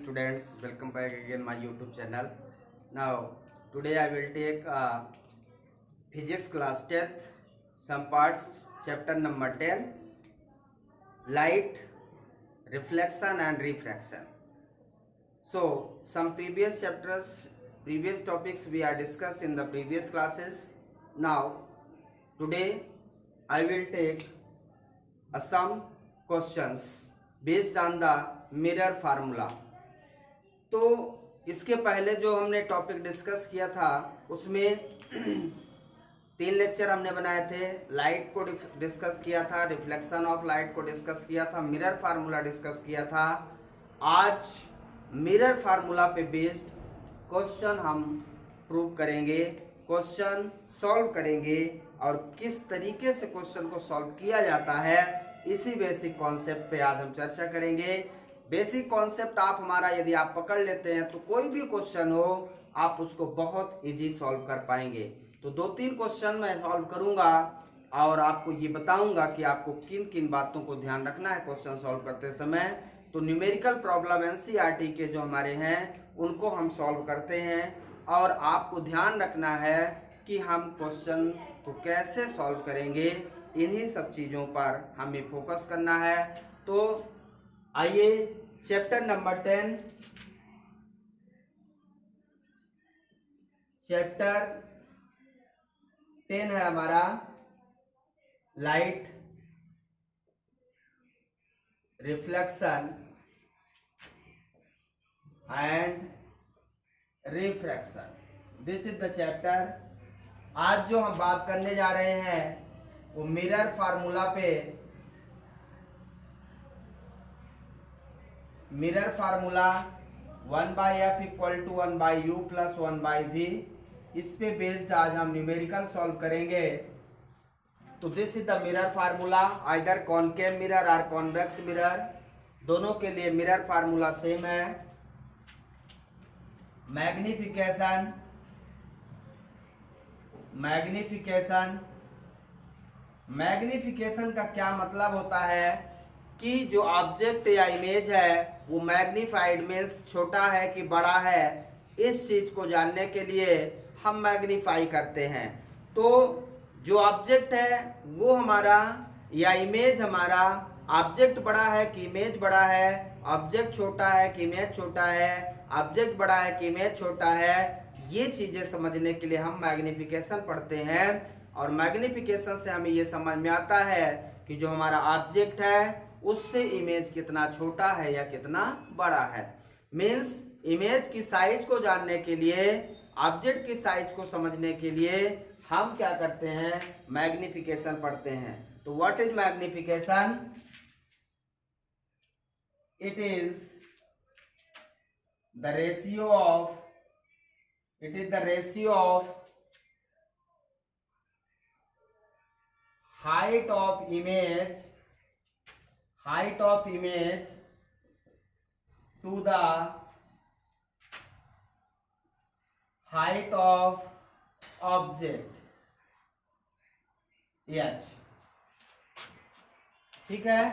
students, welcome back again my YouTube channel. Now today I will take physics class 10th, some parts, chapter number 10, light, reflection and refraction. So some previous chapters, previous topics we are discussed in the previous classes. Now today I will take some questions based on the mirror formula. तो इसके पहले जो हमने topic discuss किया था उसमें 3 lecture हमने बनाए थे। लाइट को डिस्कस किया था, रिफ्लेक्शन ऑफ लाइट को डिस्कस किया था, मिरर फार्मूला डिस्कस किया था। आज मिरर फार्मूला पे बेस्ड क्वेश्चन हम प्रूव करेंगे, क्वेश्चन सॉल्व करेंगे और किस तरीके से क्वेश्चन को सॉल्व किया जाता है इसी बेसिक कॉन्सेप्ट पे आज हम चर्चा करेंगे। बेसिक कॉन्सेप्ट आप हमारा यदि आप पकड़ लेते हैं तो कोई भी क्वेश्चन हो आप उसको बहुत इजी सॉल्व कर पाएंगे। तो 2-3 क्वेश्चन मैं सॉल्व करूंगा और आपको ये बताऊंगा कि आपको किन किन बातों को ध्यान रखना है क्वेश्चन सॉल्व करते समय। तो न्यूमेरिकल प्रॉब्लम एनसीईआरटी के जो हमारे हैं उनको हम सॉल्व करते हैं और आपको ध्यान रखना है कि हम क्वेश्चन को कैसे सॉल्व करेंगे, इन्हीं सब चीज़ों पर हमें फोकस करना है। तो आइए चैप्टर नंबर 10, चैप्टर 10 है हमारा light, reflection and refraction. This is the chapter. आज जो हम बात करने जा रहे हैं वो मिरर फार्मूला पे, mirror formula 1/f = 1/u + 1/v, इस पे बेस्ड आज हम न्यूमेरिकल सॉल्व करेंगे। तो this is the mirror formula, either concave mirror और कॉन्वेक्स मिरर, दोनों के लिए मिरर फार्मूला सेम है। मैग्निफिकेशन, मैग्निफिकेशन, मैग्निफिकेशन का क्या मतलब होता है कि जो ऑब्जेक्ट या इमेज है वो मैग्नीफाइड मीन्स छोटा है कि बड़ा है, इस चीज को जानने के लिए हम मैग्नीफाई करते हैं। तो जो ऑब्जेक्ट है वो हमारा या इमेज हमारा, ऑब्जेक्ट बड़ा है कि इमेज बड़ा है, ऑब्जेक्ट छोटा है कि इमेज छोटा है, ऑब्जेक्ट बड़ा है कि इमेज छोटा है, ये चीजें समझने के लिए हम मैग्निफिकेशन पढ़ते हैं। और मैग्निफिकेशन से हमें ये समझ में आता है कि जो हमारा ऑब्जेक्ट है उससे इमेज कितना छोटा है या कितना बड़ा है। मीन्स इमेज की साइज को जानने के लिए, ऑब्जेक्ट की साइज को समझने के लिए हम क्या करते हैं, मैग्निफिकेशन पढ़ते हैं। तो what is magnification? It is the ratio of, it is the ratio of height of image to the height of object h। ठीक है,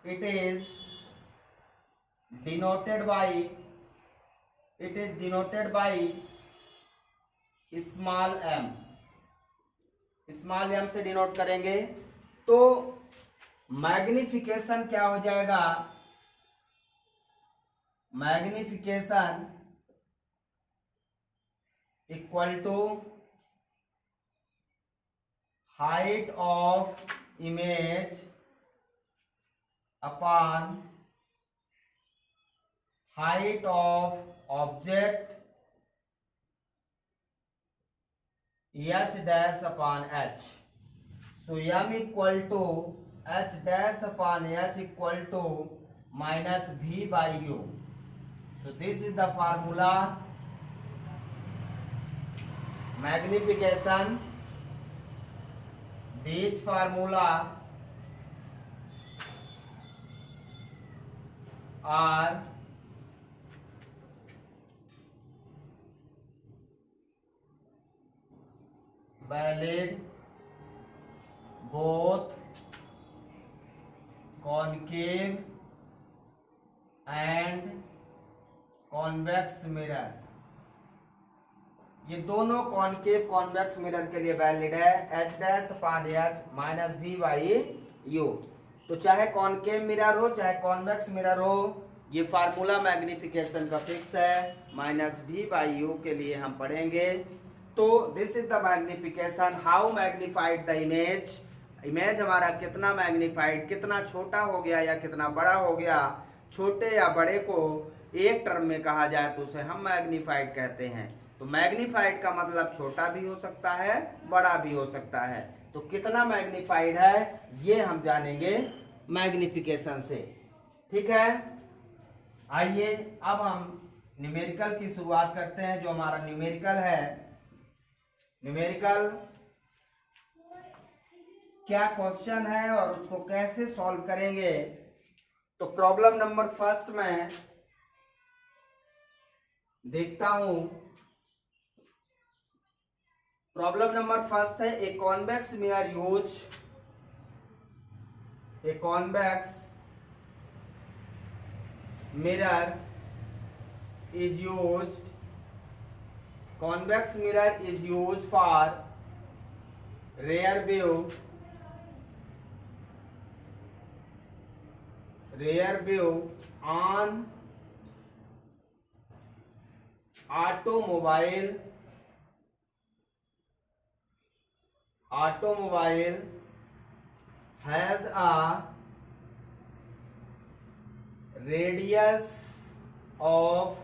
it is denoted by small m, small m से denote करेंगे। तो magnification क्या हो जाएगा, magnification equal to height of image upon height of object h dash upon h। So m equal to h dash upon h equal to minus v by u। So this is the formula, magnification। These formula are valid both concave and convex mirror, ये दोनों concave convex mirror के लिए valid है h dash upon h minus v by u. तो चाहे concave mirror हो चाहे convex mirror हो, ये फार्मूला मैग्निफिकेशन का फिक्स है, माइनस वी बाई यू के लिए हम पढ़ेंगे। तो this is the magnification, how magnified the image, image हमारा कितना मैग्निफाइड, कितना छोटा हो गया या कितना बड़ा हो गया। छोटे या बड़े को एक टर्म में कहा जाए तो उसे हम मैग्निफाइड कहते हैं। तो मैग्निफाइड का मतलब छोटा भी हो सकता है बड़ा भी हो सकता है। तो कितना मैग्निफाइड है ये हम जानेंगे मैग्निफिकेशन से, ठीक है। आइए अब हम न्यूमेरिकल की शुरुआत करते हैं। जो हमारा न्यूमेरिकल है, न्यूमेरिकल क्या क्वेश्चन है और उसको कैसे सॉल्व करेंगे। तो प्रॉब्लम नंबर फर्स्ट में देखता हूं। प्रॉब्लम नंबर फर्स्ट है a convex mirror use, a convex mirror is used, convex mirror is used for rear view on automobile has a radius of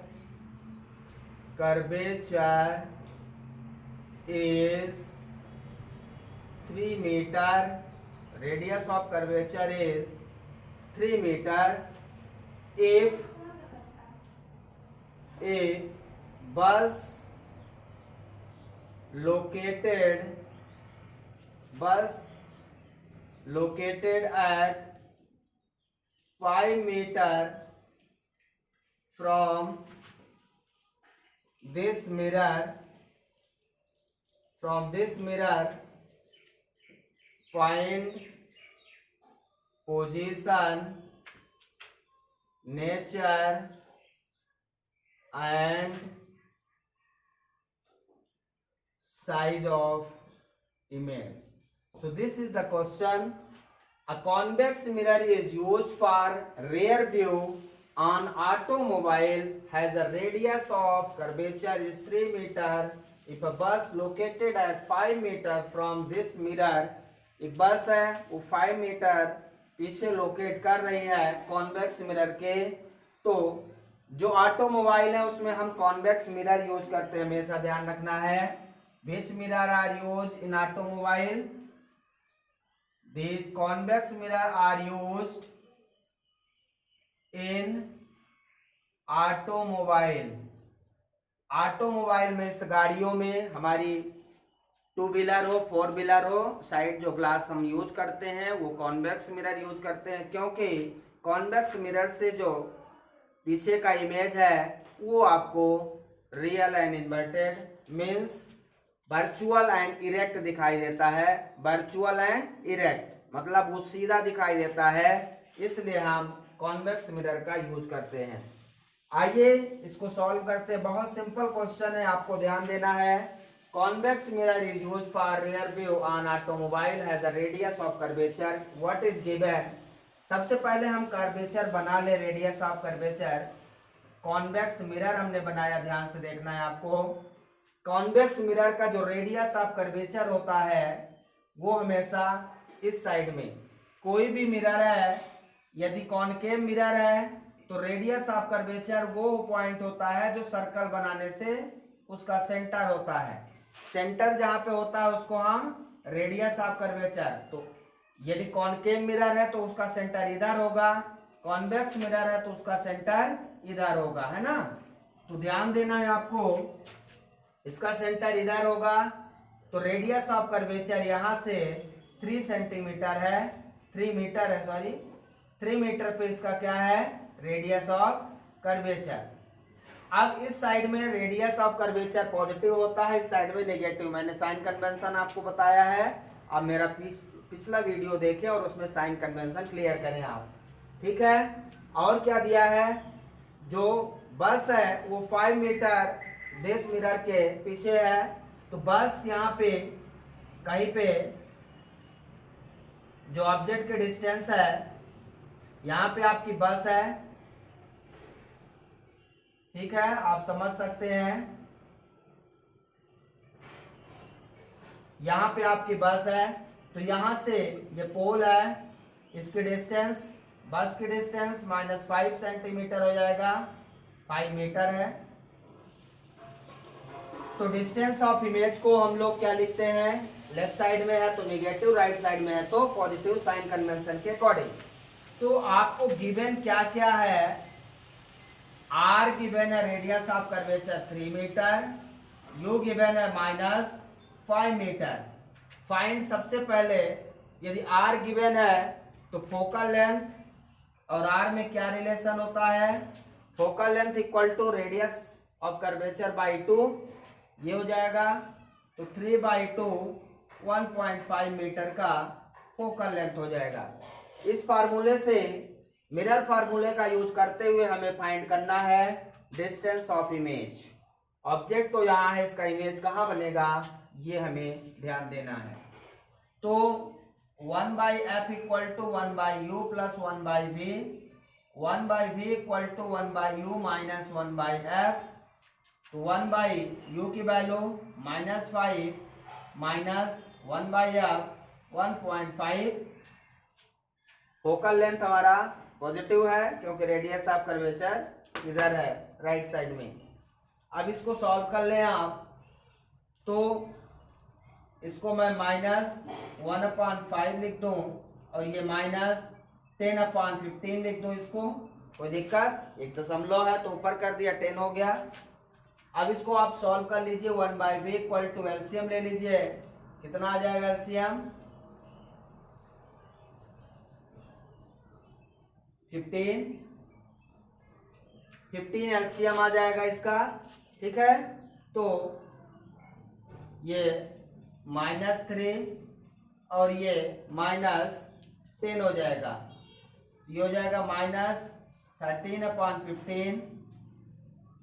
curvature is 3 meter, radius of curvature is 3 meter if a bus located at 5 meter from this mirror find position, nature and size of image. So this is the question. A convex mirror is used for rear view on automobile, has a radius of curvature is 3 meter if a bus located at 5 meter from this mirror, एक बस है वो 5 metre पीछे locate कर रही है convex mirror के। तो जो ऑटोमोबाइल है उसमें हम कॉन्वेक्स मिरर यूज करते हैं, हमेशा ध्यान रखना है। Which mirror are use in automobile, these convex mirror are used in automobile. Automobile में इस गाड़ियों में हमारी 2 व्हीलर हो 4 व्हीलर हो, साइड जो ग्लास हम यूज करते हैं वो कॉन्वेक्स मिरर यूज करते हैं, क्योंकि कॉन्वेक्स मिरर से जो पीछे का इमेज है वो आपको real and inverted means virtual and erect दिखाई देता है। वर्चुअल एंड इरेक्ट मतलब वो सीधा दिखाई देता है, इसलिए हम कॉन्वेक्स मिरर का यूज करते हैं। आइए इसको सॉल्व करते हैं। बहुत सिंपल क्वेश्चन है, आपको ध्यान देना है। Convex mirror is use for rear view on automobile has a radius of curvature, what is given. सबसे पहले हम कर्वेचर बना ले, radius of curvature. Convex mirror हमने बनाया, ध्यान से देखना है आपको। कॉन्वेक्स मिरर का जो रेडियस ऑफ कर्वेचर होता है वो हमेशा इस साइड में, कोई भी मिरर है यदि कॉनकेव मिरर है तो रेडियस ऑफ कर्वेचर वो पॉइंट होता है जो सर्कल बनाने से उसका सेंटर होता है। सेंटर जहां पे होता है उसको हम रेडियस ऑफ कर्वेचर। तो यदि कॉनकेव मिरर है तो उसका सेंटर इधर होगा, कॉन्वेक्स मिरर है तो उसका सेंटर इधर होगा, है ना। तो ध्यान देना है आपको, इसका सेंटर इधर होगा तो रेडियस ऑफ कर्वेचर यहां से 3 सेंटीमीटर है, 3 मीटर है, सॉरी 3 मीटर पे इसका क्या है रेडियस ऑफ कर्वेचर। अब इस साइड में रेडियस ऑफ कर्वेचर पॉजिटिव होता है, इस साइड में नेगेटिव। मैंने साइन कन्वेंशन आपको बताया है, अब मेरा पिछला वीडियो देखें और उसमें साइन कन्वेंशन क्लियर करें आप, ठीक है। और क्या दिया है, जो बस है वो 5 मीटर दिस मिरर के पीछे है, तो बस यहाँ पे कहीं पे जो ऑब्जेक्ट के डिस्टेंस है, यहाँ पे आपकी बस है, ठीक है, आप समझ सकते हैं। यहाँ पे आपकी बस है, तो यहाँ से ये पोल है, इसकी डिस्टेंस, बस की डिस्टेंस -5 सेंटीमीटर हो जाएगा, 5 मीटर है। तो डिस्टेंस ऑफ इमेज को हम लोग क्या लिखते हैं, लेफ्ट साइड में है तो नेगेटिव, राइट साइड में है तो पॉजिटिव, साइन कन्वेंशन के अकॉर्डिंग। तो आपको गिवन क्या क्या है, आर गिवन है, radius of curvature 3 metre, u given है -5 मीटर। फाइंड, सबसे पहले यदि आर गिवन है तो फोकल लेंथ और आर में क्या रिलेशन होता है, focal length equal to radius of curvature by 2, ये हो जाएगा। तो 3/2 1.5 मीटर का फोकल लेंथ हो जाएगा। इस फार्मूले से, मिरर फार्मूले का यूज करते हुए हमें फाइंड करना है डिस्टेंस ऑफ इमेज। ऑब्जेक्ट तो यहाँ है, इसका इमेज कहाँ बनेगा, ये हमें ध्यान देना है। तो 1/f equal to 1/u plus 1/v, 1/v equal to 1/u minus 1/f, तो 1/u की value -5 minus 1/f 1.5। Focal length हमारा पॉजिटिव है क्योंकि रेडियस ऑफ कर्वेचर इधर है, राइट साइड में। अब इसको सॉल्व कर लें आप, तो इसको मैं -1/5 लिख दूं और ये -10/15 लिख दूं, इसको कोई दिक्कत, 1 दशमलव है तो ऊपर कर दिया, 10 हो गया। अब इसको आप सॉल्व कर लीजिए, 1/v इक्वल टू एलसीएम ले लीजिए, कितना आ जाएगा एलसीएम, 15 एलसीएम आ जाएगा इसका, ठीक है। तो ये -3 और ये -10 हो जाएगा, ये हो जाएगा -13/15,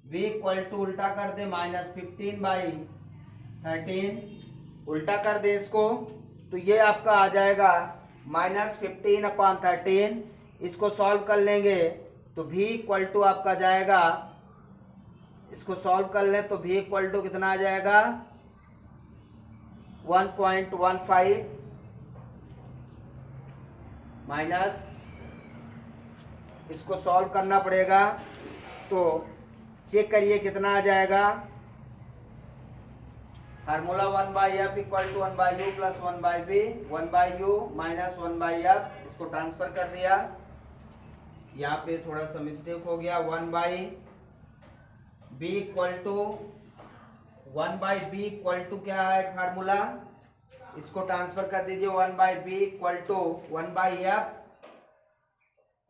v इक्वल टू उल्टा कर दे -15/13, उल्टा कर दे इसको, तो ये आपका आ जाएगा -15/13। इसको सॉल्व कर लेंगे तो v इक्वल टू आपका जाएगा, इसको सॉल्व कर ले तो v इक्वल टू कितना आ जाएगा 1.15 माइनस, इसको सॉल्व करना पड़ेगा, तो चेक करिए कितना आ जाएगा। Formula 1/f equal to 1/u plus 1/v, 1/u minus 1/f, इसको ट्रांसफर कर दिया, यहाँ पे थोड़ा सा मिस्टेक हो गया। 1/b equal to 1/b equal to क्या है फार्मूला, इसको ट्रांसफर कर दीजिए, 1/b इक्वल टू 1/f,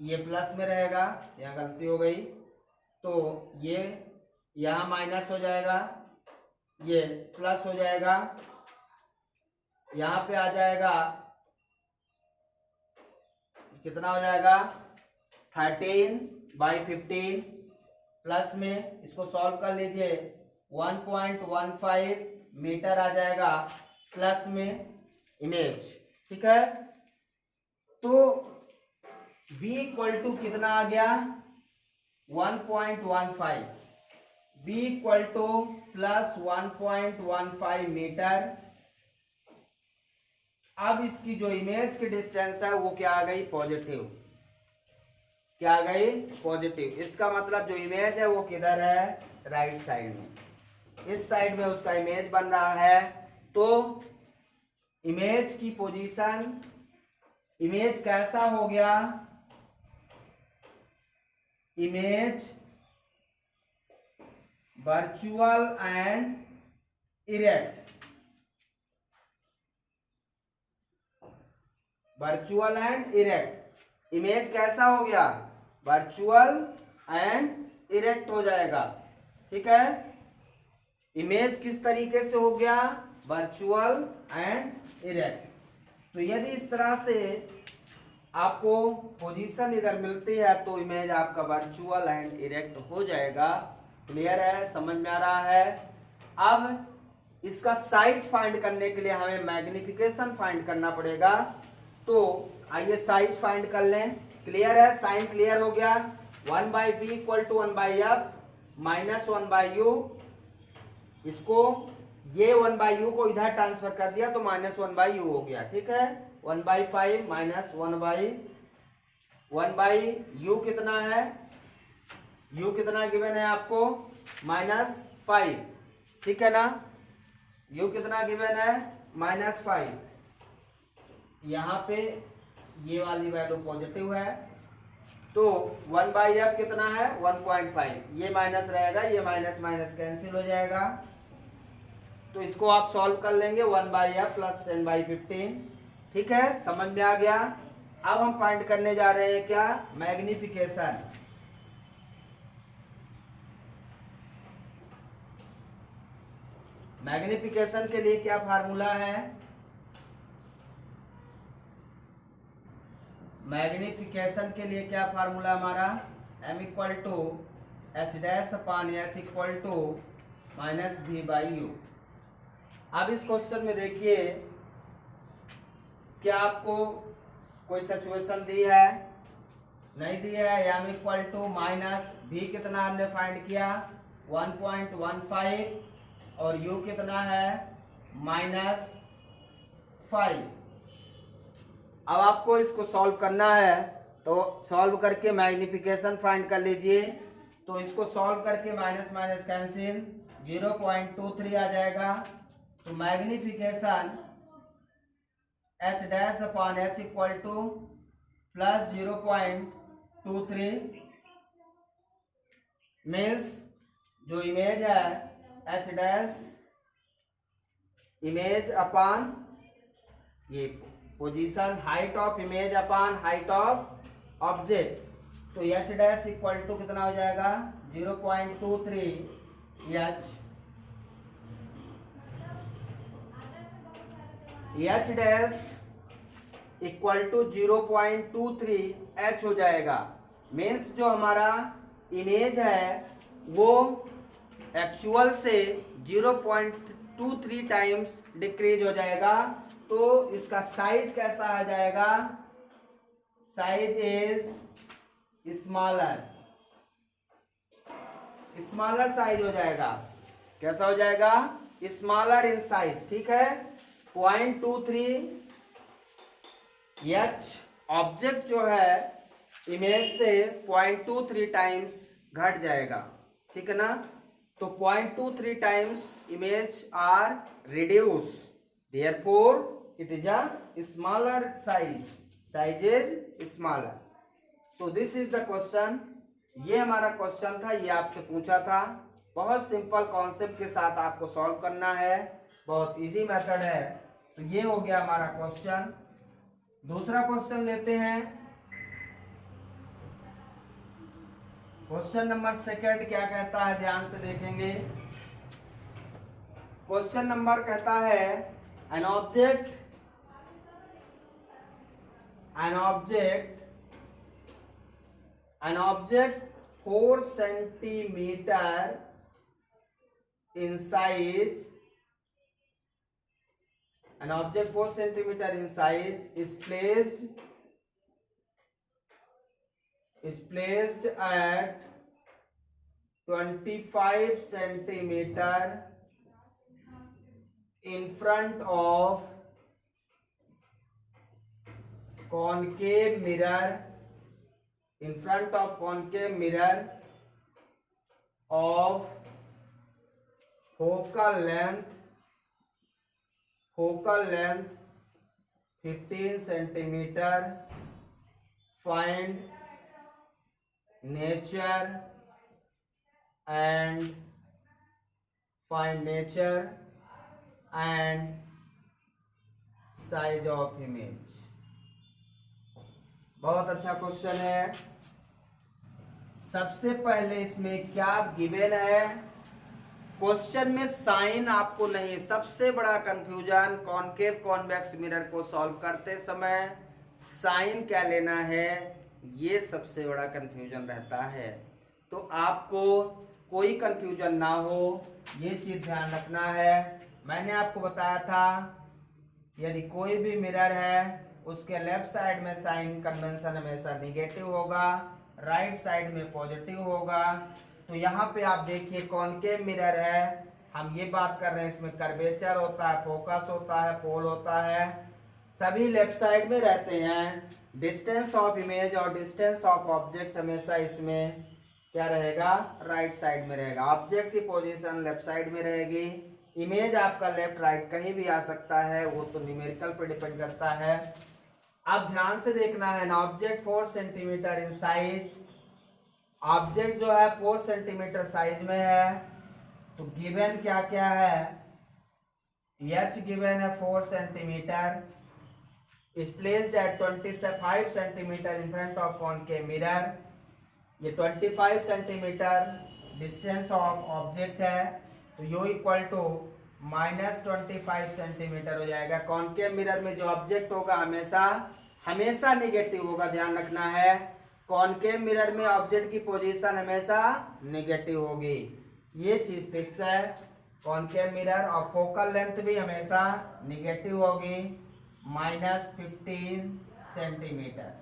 ये प्लस में रहेगा, यहाँ गलती हो गई, तो ये यहाँ माइनस हो जाएगा, ये प्लस हो जाएगा, यहाँ पे आ जाएगा, कितना हो जाएगा 13/15, प्लस में इसको सॉल्व कर लीजिए, 1.15 मीटर आ जाएगा, प्लस में इमेज, ठीक है। तो v इक्वल टू कितना आ गया 1.15, b equal to plus 1.15 metre. अब इसकी जो इमेज की डिस्टेंस है वो क्या आ गई पॉजिटिव, क्या आ गई पॉजिटिव। इसका मतलब जो इमेज है वो किधर है, राइट साइड में, इस साइड में उसका इमेज बन रहा है। तो इमेज की पोजीशन, इमेज कैसा हो गया, image virtual and erect, virtual and erect, image कैसा हो गया वर्चुअल एंड इरेक्ट हो जाएगा, ठीक है। इमेज किस तरीके से हो गया वर्चुअल एंड इरेक्ट। तो यदि इस तरह से आपको पोजीशन इधर मिलती है तो इमेज आपका वर्चुअल एंड इरेक्ट हो जाएगा। क्लियर है, समझ में आ रहा है। अब इसका साइज फाइंड करने के लिए हमें मैग्निफिकेशन फाइंड करना पड़ेगा। तो आइए साइज फाइंड कर लें। क्लियर है, साइन क्लियर हो गया। 1/b equal to 1/f minus 1/u। इसको ये 1/u को इधर ट्रांसफर कर दिया तो माइनस 1/u हो गया। ठीक है, 1/5 माइनस 1/u कितना है, u कितना गिवन है आपको, -5। ठीक है ना, u कितना गिवन है, -5। यहाँ पे ये वाली वैल्यू पॉजिटिव है तो 1/f कितना है, 1.5। ये माइनस रहेगा, ये माइनस माइनस कैंसिल हो जाएगा। तो इसको आप सॉल्व कर लेंगे, 1/f प्लस 10/15। ठीक है, समझ में आ गया। अब हम फाइंड करने जा रहे हैं क्या, मैग्निफिकेशन। मैग्निफिकेशन के लिए क्या फार्मूला है, मैग्निफिकेशन के लिए क्या फार्मूला हमारा, m equal to h dash upon h equal to -v/u। अब इस क्वेश्चन में देखिए क्या आपको कोई सिचुएशन दी है, नहीं दी है। m equal to minus v कितना हमने फाइंड किया 1.15 और u कितना है -5। अब आपको इसको सॉल्व करना है तो सॉल्व करके मैग्निफिकेशन फाइंड कर लीजिए। तो इसको सॉल्व करके माइनस माइनस कैंसिल 0.23 आ जाएगा। तो magnification h dash upon h equal to plus 0.23 means जो इमेज है h डैश इमेज अपॉन ये position, height of image upon height of object. तो h डैश इक्वल टू कितना हो जाएगा 0.23 h dash equal to 0.23 h हो जाएगा। Means जो हमारा इमेज है वो एक्चुअल से 0.23 टाइम्स डिक्रीज हो जाएगा। तो इसका साइज कैसा आ जाएगा, size is smaller, smaller size हो जाएगा। कैसा हो जाएगा, स्मॉलर इन साइज। ठीक है, 0.23 h ऑब्जेक्ट जो है इमेज से 0.23 टाइम्स घट जाएगा। ठीक है ना, तो 0.23 times image are reduce, therefore it is a smaller size is smaller। so this is the question। ये हमारा क्वेश्चन था, ये आपसे पूछा था। बहुत सिंपल कॉन्सेप्ट के साथ आपको सॉल्व करना है, बहुत इजी मेथड है। तो ये हो गया हमारा क्वेश्चन। दूसरा क्वेश्चन लेते हैं। क्वेश्चन नंबर 2 क्या कहता है, ध्यान से देखेंगे। क्वेश्चन नंबर कहता है an object 4 centimeter in size, an object 4 centimeter in size is placed at 25 centimeter in front of concave mirror, of focal length 15 centimeter। find nature and size of image। बहुत अच्छा question है। सबसे पहले इसमें क्या given है, question में sign आपको नहीं। सबसे बड़ा कंफ्यूजन कॉनकेव कॉन्वेक्स मिरर को सॉल्व करते समय साइन क्या लेना है, ये सबसे बड़ा कंफ्यूजन रहता है। तो आपको कोई कंफ्यूजन ना हो, ये चीज ध्यान रखना है। मैंने आपको बताया था यदि कोई भी मिरर है उसके लेफ्ट साइड में साइन कन्वेंशन हमेशा निगेटिव होगा, राइट साइड में पॉजिटिव होगा। तो यहाँ पे आप देखिए कॉनकेव मिरर है, हम ये बात कर रहे हैं इसमें कर्वेचर होता है, फोकस होता है, पोल होता है, सभी लेफ्ट साइड में रहते हैं। डिस्टेंस ऑफ इमेज और डिस्टेंस ऑफ ऑब्जेक्ट हमेशा इसमें क्या रहेगा, राइट साइड में रहेगा। ऑब्जेक्ट की पोजीशन लेफ्ट साइड में रहेगी, इमेज आपका लेफ्ट राइट कहीं भी आ सकता है, वो तो न्यूमेरिकल पे डिपेंड करता है। अब ध्यान से देखना है ना, object 4 centimetre in size, object जो है 4 सेंटीमीटर साइज में है। तो गिवन क्या क्या है, एच गिवन है 4 centimetre, is placed at 25 centimetre in front of concave mirror। ये 25 सेंटीमीटर डिस्टेंस ऑफ ऑब्जेक्ट है, तो यू इक्वल टू -25 सेंटीमीटर हो जाएगा। कॉनकेव मिरर में जो ऑब्जेक्ट होगा हमेशा निगेटिव होगा, ध्यान रखना है। कॉनकेव मिरर में ऑब्जेक्ट की पोजीशन हमेशा निगेटिव होगी, ये चीज फिक्स है। कॉनकेव मिरर और फोकल लेंथ भी हमेशा निगेटिव होगी, -15 सेंटीमीटर।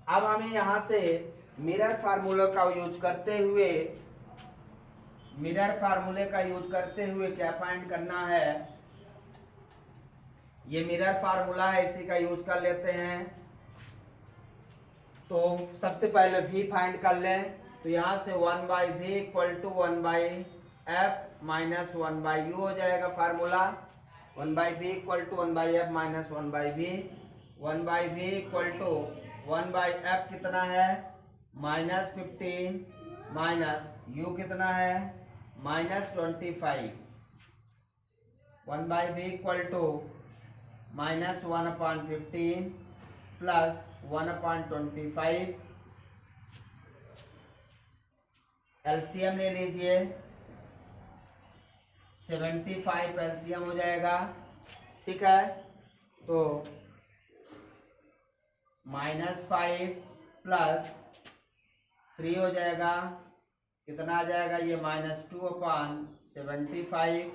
अब हमें यहां से मिरर फार्मूला का यूज करते हुए क्या फाइंड करना है, ये मिरर फार्मूला है, इसी का यूज कर लेते हैं। तो सबसे पहले v फाइंड कर लें, तो यहां से 1/v equal to 1/f minus 1/u हो जाएगा formula. 1/v equal to 1/f minus 1/v, 1/v equal to 1/f कितना है -15 माइनस u कितना है -25, 1/v equal to -1/15 plus 1/25। LCM ले लीजिए, 75 एलसीएम हो जाएगा, ठीक है। तो -5 प्लस 3 हो जाएगा, कितना आ जाएगा ये -2/75।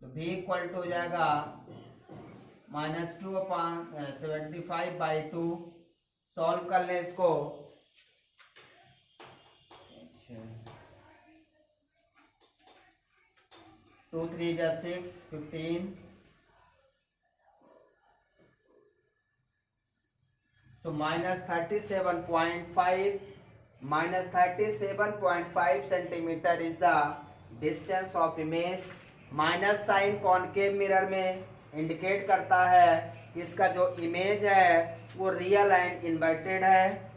तो v इक्वल टू हो जाएगा -2/75/2। सॉल्व कर ले इसको, 2 3 जा 6, 15। So -37.5 centimetre is the distance of image. Minus sign concave mirror में इंडिकेट करता है कि इसका जो इमेज है वो रियल एंड इन्वर्टेड है।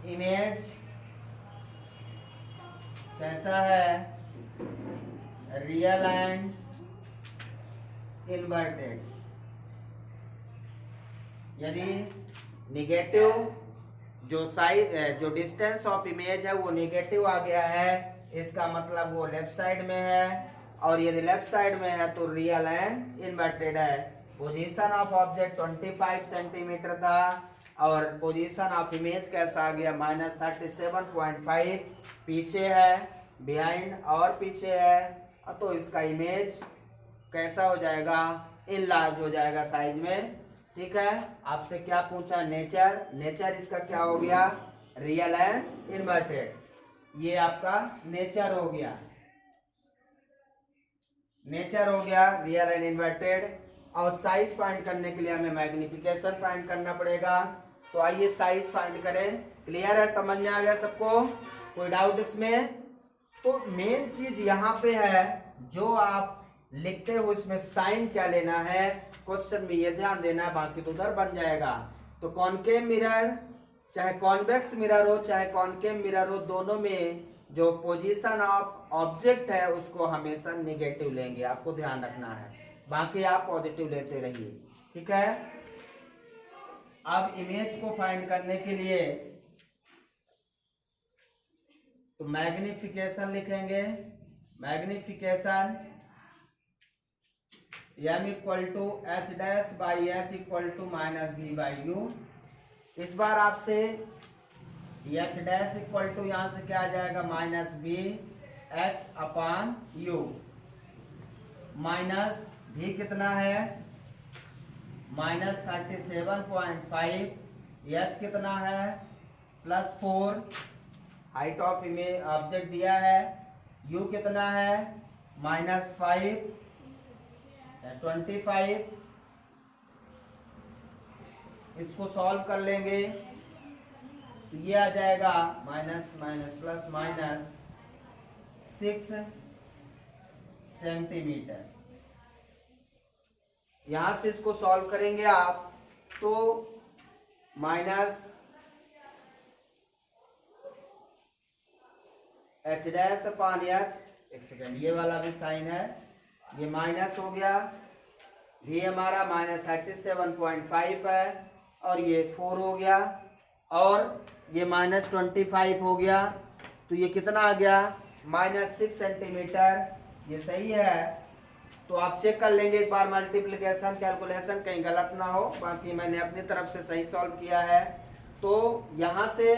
इमेज कैसा है, रियल एंड इन्वर्टेड। यदि निगेटिव जो डिस्टेंस ऑफ इमेज है वो निगेटिव आ गया है, इसका मतलब वो लेफ्ट साइड में है, और यदि लेफ्ट साइड में है तो रियल एंड इन्वर्टेड है। पोजीशन ऑफ ऑब्जेक्ट 25 सेंटीमीटर था और पोजीशन ऑफ इमेज कैसा आ गया -37.5, पीछे है, बिहाइंड और पीछे है, तो इसका इमेज कैसा हो जाएगा, इनलार्ज हो जाएगा साइज में, ठीक है। आपसे क्या पूछा, नेचर इसका क्या हो गया, रियल एंड इन्वर्टेड, ये आपका नेचर हो गया रियल एंड इन्वर्टेड। और साइज फाइंड करने के लिए हमें मैग्निफिकेशन फाइंड करना पड़ेगा। तो आइए साइज फाइंड करें। क्लियर है, समझ में आ गया सबको, कोई डाउट इसमें? तो मेन चीज यहाँ पे है, जो आप लिखते हो इसमें साइन क्या लेना है, क्वेश्चन में ये ध्यान देना है, बाकी तो उधर बन जाएगा। तो कॉनकेव मिरर चाहे कॉन्वेक्स मिरर हो चाहे कॉनकेव मिरर हो, दोनों में जो पोजीशन ऑफ ऑब्जेक्ट है उसको हमेशा निगेटिव लेंगे, आपको ध्यान रखना है, बाकी आप पॉजिटिव लेते रहिए, ठीक है। अब इमेज को फाइंड करने के लिए तो मैग्निफिकेशन लिखेंगे, magnification m equal to h dash by h equal to minus v by u. इस बार आपसे एच डैश इक्वल टू यहाँ से क्या आ जाएगा minus v h upon u, minus v कितना है माइनस 37.5, एच कितना है plus 4, height of image object दिया है, यू कितना है माइनस 5 25। इसको सॉल्व कर लेंगे तो ये आ जाएगा minus minus plus minus 6 centimetre. यहां से इसको सॉल्व करेंगे आप तो minus H dash upon H, एक सेकेंड ये वाला भी साइन है, ये माइनस हो गया, भी हमारा माइनस 37.5 है और ये 4 हो गया और ये माइनस 25 हो गया, तो ये कितना आ गया माइनस 6 सेंटीमीटर। ये सही है। तो आप चेक कर लेंगे एक बार मल्टीप्लिकेशन कैलकुलेशन कहीं गलत ना हो, बाकी मैंने अपनी तरफ से सही सॉल्व किया है। तो यहाँ से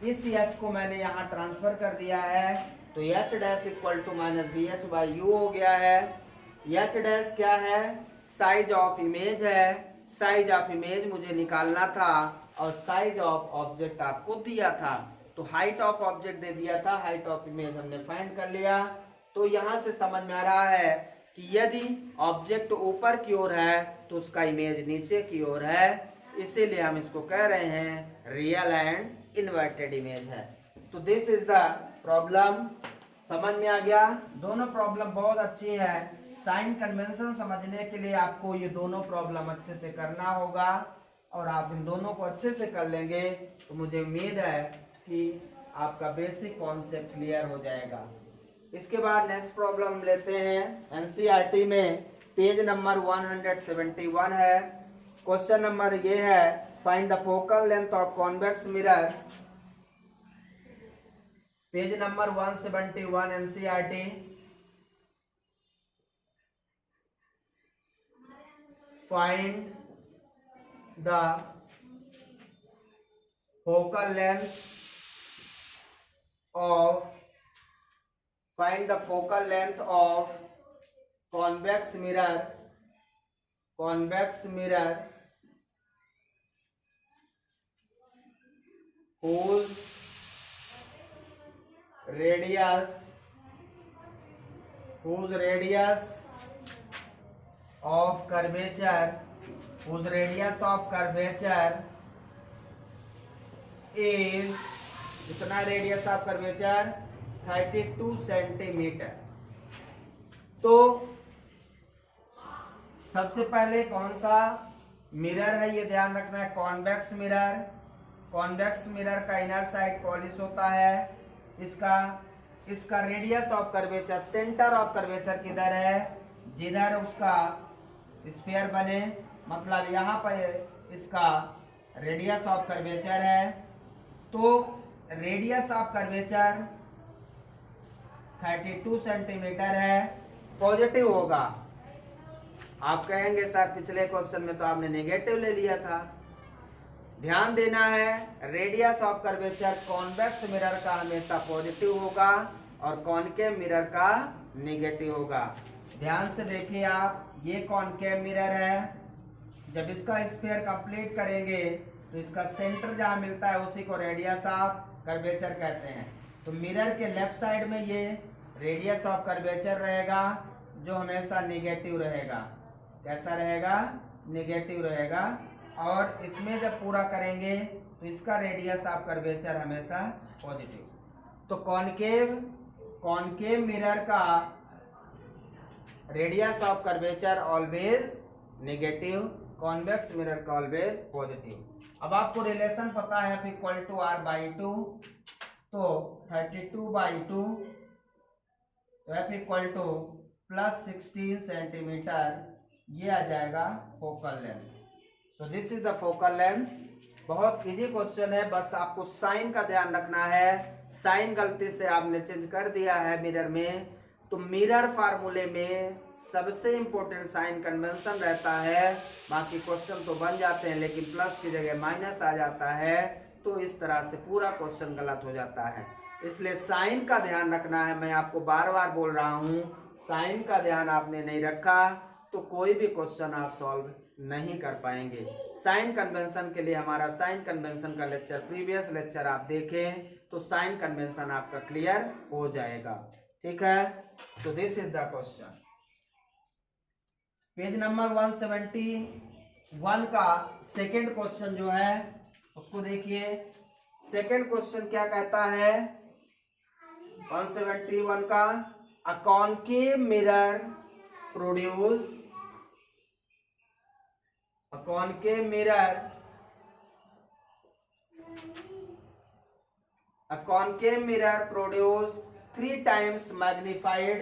इस एच को मैंने यहाँ ट्रांसफर कर दिया है, तो h dash equal to minus v h by u हो गया है। एच डैश क्या है साइज ऑफ इमेज है, साइज ऑफ इमेज मुझे निकालना था और साइज ऑफ ऑब्जेक्ट आपको दिया था, तो हाइट ऑफ ऑब्जेक्ट दे दिया था, हाइट ऑफ इमेज हमने फाइंड कर लिया। तो यहाँ से समझ में आ रहा है कि यदि ऑब्जेक्ट ऊपर की ओर है तो उसका इमेज नीचे की ओर है, इसीलिए हम इसको कह रहे हैं रियल एंड इन्वर्टेड इमेज है। तो दिस इज द प्रॉब्लम। समझ में आ गया? दोनों प्रॉब्लम बहुत अच्छी है। साइन कन्वेंशन समझने के लिए आपको ये दोनों प्रॉब्लम अच्छे से करना होगा और आप इन दोनों को अच्छे से कर लेंगे तो मुझे उम्मीद है कि आपका बेसिक कॉन्सेप्ट क्लियर हो जाएगा। इसके बाद नेक्स्ट प्रॉब्लम लेते हैं। एनसीईआरटी में पेज नंबर 171 है। क्वेश्चन नंबर ये है, find the focal length of convex mirror. Page number 171 NCERT. Find the focal length of find the focal length of convex mirror whose radius of curvature is कितना radius of curvature 32 centimetre. तो सबसे पहले कौन सा mirror है ये ध्यान रखना है, कॉन्वेक्स मिरर। कॉन्वेक्स मिरर का इनर साइड पॉलिश होता है। इसका radius of curvature, centre of curvature किधर है, जिधर उसका स्फीयर बने, मतलब यहाँ पर इसका रेडियस ऑफ कर्वेचर है। तो रेडियस ऑफ कर्वेचर 32 सेंटीमीटर है, पॉजिटिव होगा। आप कहेंगे सर पिछले क्वेश्चन में तो आपने नेगेटिव ले लिया था। ध्यान देना है, radius of curvature convex mirror का हमेशा पॉजिटिव होगा और कॉनकेव मिरर का नेगेटिव होगा। ध्यान से देखिए आप, ये कॉनकेव मिरर है। जब इसका स्फीयर कंप्लीट करेंगे तो इसका सेंटर जहां मिलता है उसी को रेडियस ऑफ कर्वेचर कहते हैं। तो मिरर के लेफ्ट साइड में ये रेडियस ऑफ कर्वेचर रहेगा जो हमेशा नेगेटिव रहेगा। कैसा रहेगा? नेगेटिव रहेगा। और इसमें जब पूरा करेंगे तो इसका रेडियस ऑफ कर्वेचर हमेशा पॉजिटिव। तो कॉनकेव मिरर का radius of curvature always negative, convex mirror का ऑलवेज पॉजिटिव। अब आपको रिलेशन पता है F=R/2, तो 32/2 तो F + 16 सेंटीमीटर, ये आ जाएगा focal length. So this is the focal length. बहुत इजी क्वेश्चन है, बस आपको साइन का ध्यान रखना है। साइन गलती से आपने चेंज कर दिया है मिरर में, तो मिरर फार्मूले में सबसे इंपॉर्टेंट साइन कन्वेंशन रहता है। बाकी क्वेश्चन तो बन जाते हैं लेकिन प्लस की जगह माइनस आ जाता है, तो इस तरह से पूरा क्वेश्चन गलत हो जाता है। इसलिए साइन का ध्यान रखना है। मैं आपको बार बार बोल रहा हूं, साइन का ध्यान आपने नहीं रखा तो कोई भी क्वेश्चन आप सॉल्व नहीं कर पाएंगे। साइन कन्वेंशन के लिए हमारा साइन कन्वेंशन का लेक्चर, प्रीवियस लेक्चर आप देखें तो साइन कन्वेंशन आपका क्लियर हो जाएगा। ठीक है, तो this is the question. Page number 171 का सेकेंड क्वेश्चन जो है उसको देखिए। सेकेंड क्वेश्चन क्या कहता है 171 का, a concave mirror produce, a concave mirror, a concave mirror produce 3 times magnified,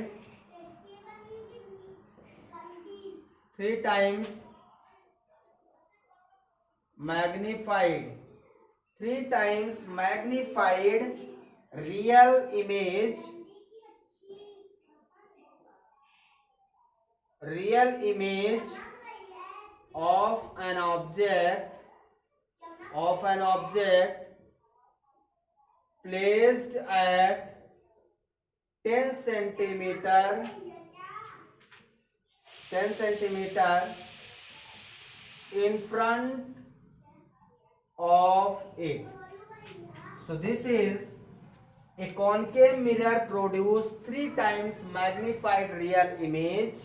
3 times magnified, 3 times magnified real image, real image of an object, of an object placed at 10 centimeter, 10 centimeter in front of it. So this is a concave mirror produce 3 times magnified real image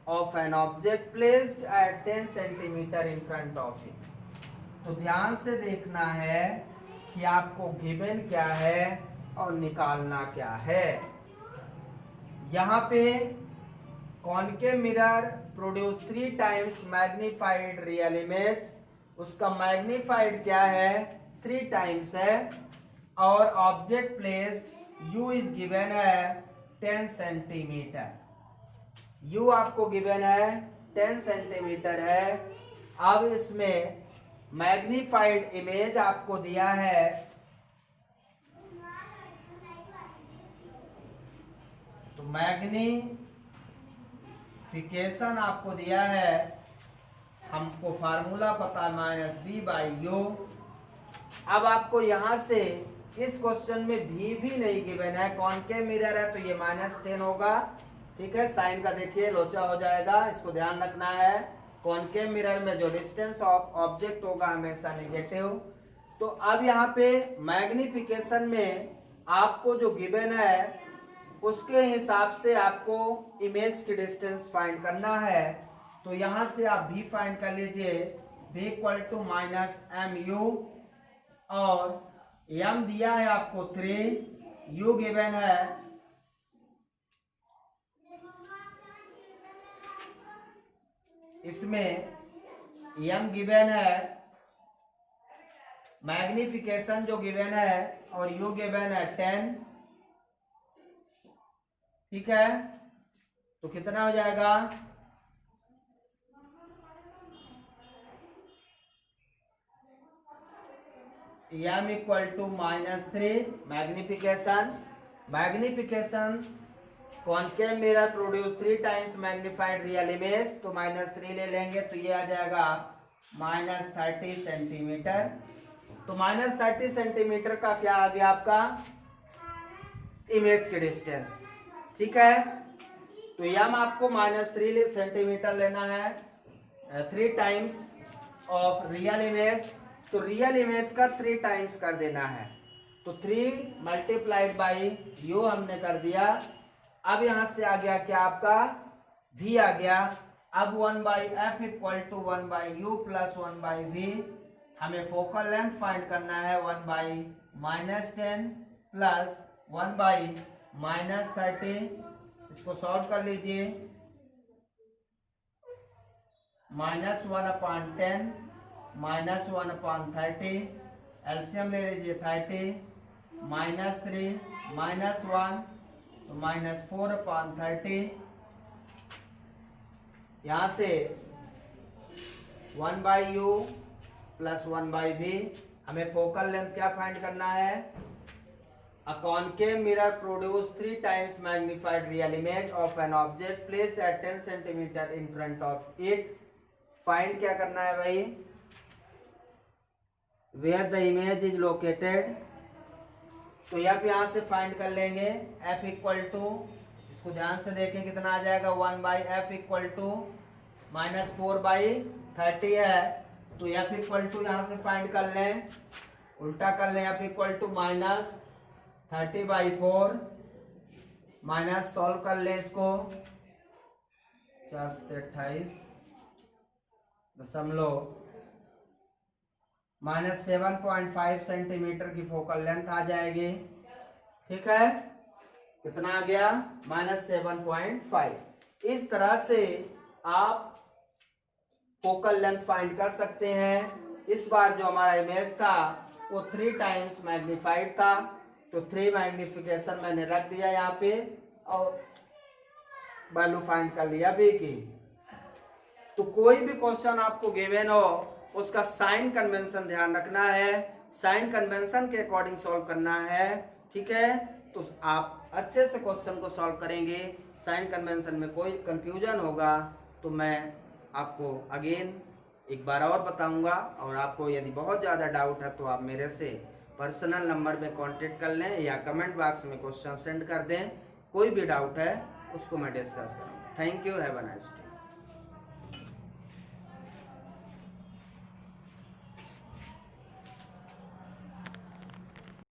of an object placed at 10 centimeter in front of it. तो ध्यान से देखना है कि आपको given क्या है और निकालना क्या है। यहाँ पे concave mirror produce 3 times magnified real image, उसका मैग्नीफाइड क्या है 3 टाइम्स है, और object placed U is given है 10 सेंटीमीटर। U आपको गिवन है 10 सेंटीमीटर है। अब इसमें मैग्नीफाइड इमेज आपको दिया है, तो मैग्नीफिकेशन आपको दिया है, हमको फार्मूला पता है -b/u। अब आपको यहां से इस क्वेश्चन में भी नहीं गिवन है, कॉनकेव मिरर है तो ये -10 होगा। ठीक है, साइन का देखिए लोचा हो जाएगा, इसको ध्यान रखना है। कॉनकेव मिरर में जो डिस्टेंस ऑफ ऑब्जेक्ट होगा हमेशा नेगेटिव। तो अब यहाँ पे मैग्निफिकेशन में आपको जो गिवन है उसके हिसाब से आपको इमेज की डिस्टेंस फाइंड करना है। तो यहाँ से आप भी फाइंड कर लीजिए, v = -mu, और m दिया है आपको 3, u गिवन है इसमें m गिवन है, मैग्निफिकेशन जो गिवन है, और u गिवन है 10। ठीक है, तो कितना हो जाएगा m = -3 magnification concave mirror produce 3 times magnified real image, तो -3 ले लेंगे तो ये आ जाएगा -30 सेंटीमीटर। तो -30 सेंटीमीटर का क्या आ गया आपका इमेज की डिस्टेंस। ठीक है, तो यम आपको -3 सेंटीमीटर लेना है, 3 टाइम्स ऑफ रियल इमेज, तो रियल इमेज का 3 टाइम्स कर देना है। तो 3 × u हमने कर दिया। अब यहां से आ गया क्या आपका v आ गया। अब 1/f = 1/u + 1/v, हमें फोकल लेंथ फाइंड करना है 1/-10 + 1/-30। इसको सॉल्व कर लीजिए, -1/10 -1/30, एलसीएम ले लीजिए 30, -3 -1 तो -4/30। यहां से 1/u + 1/v, हमें फोकल लेंथ क्या फाइंड करना है A concave mirror produce 3 times magnified real image of an object placed at 10 centimeter in front of it. Find क्या करना है भाई? Where the image is located. तो f यहाँ से फाइंड कर लेंगे. f इक्वल टू, इसको ध्यान से देखें कितना आ जाएगा, 1/f इक्वल टू -4/30 है. तो f इक्वल टू यहाँ से फाइंड कर लें, उल्टा कर लें. f equal to -30/4 minus solve कर लें इसको, 28.7.5 सेंटीमीटर की फोकल लेंथ आ जाएगी. ठीक है, कितना आ गया, -7.5. इस तरह से आप फोकल लेंथ फाइंड कर सकते हैं. इस बार जो हमारा इमेज था वो 3 टाइम्स मैग्नीफाइड था, तो 3 मैग्निफिकेशन मैंने रख दिया यहाँ पे और वैल्यू फाइंड कर लिया बी की. तो कोई भी क्वेश्चन आपको गिवन हो उसका साइन कन्वेंशन ध्यान रखना है, साइन कन्वेंशन के अकॉर्डिंग सॉल्व करना है. ठीक है, तो आप अच्छे से क्वेश्चन को सॉल्व करेंगे. साइन कन्वेंशन में कोई कंफ्यूजन होगा तो मैं आपको अगेन एक बार और बताऊंगा, और आपको यदि बहुत ज़्यादा डाउट है तो आप मेरे से पर्सनल नंबर में कांटेक्ट कर लें या कमेंट बॉक्स में क्वेश्चन सेंड कर दें. कोई भी डाउट है उसको मैं डिस्कस करूँगा. Thank you, have a nice day.